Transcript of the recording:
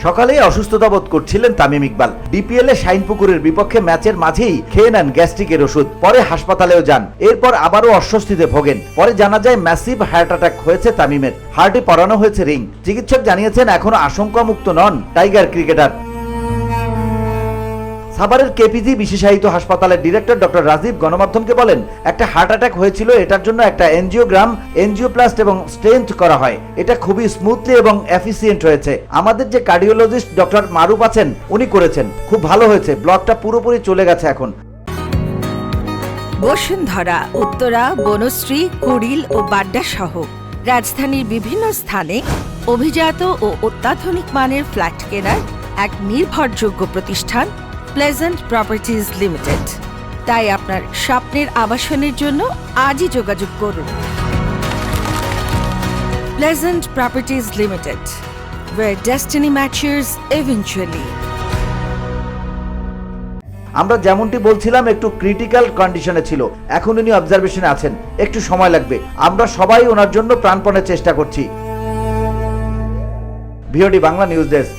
সকালেই অসুস্থতা বোধ করছিলেন তামিম ইকবাল। ডিপিএল এ শাইনপুকুরের বিপক্ষে ম্যাচের মাঝেই খেয়ে নেন গ্যাস্ট্রিকের ওষুধ, পরে হাসপাতালেও যান। এরপর আবারও অস্বস্তিতে ভোগেন। পরে জানা যায় ম্যাসিভ হার্ট অ্যাটাক হয়েছে তামিমের। হার্টে পরানো হয়েছে রিং। চিকিৎসক জানিয়েছেন এখনো আশঙ্কামুক্ত নন টাইগার ক্রিকেটার। সাভারের কেপিজি বিশেষায়িত হাসপাতালের ডিরেক্টর ডক্টর রাজীব গণমাধ্যমকে বলেন, একটা হার্ট অ্যাটাক হয়েছিল, এটার জন্য একটা এনজিওগ্রাম, এনজিওপ্লাস্ট এবং স্টেন্ট করা হয়। এটা খুবই স্মুথলি এবং এফিসিয়েন্ট হয়েছে। আমাদের যে কার্ডিওলজিস্ট ডক্টর মারুফ আছেন উনি করেছেন, খুব ভালো হয়েছে। ব্লকটা পুরোপুরি চলে গেছে এখন। বসুন্ধরা, উত্তরা, বনশ্রী, কুড়িল ও বাড্ডা সহ রাজধানীর বিভিন্ন স্থানে অভিজাত ও অত্যাধুনিক মানের ফ্ল্যাট কেনার এক নির্ভরযোগ্য প্রতিষ্ঠান প্লেজেন্ট প্রপার্টিজ লিমিটেড। তাই আপনার স্বপ্নের আবাসনের জন্য আজই যোগাযোগ করুন। Pleasant properties limited, where destiny matches eventually. আমরা যেমনটি বলছিলাম একটু ক্রিটিক্যাল কন্ডিশনে ছিল, এখন উনি অবজারভেশনে আছেন, একটু সময় লাগবে। আমরা সবাই ওনার জন্য প্রাণপণে চেষ্টা করছি। VOD Bangla news desk.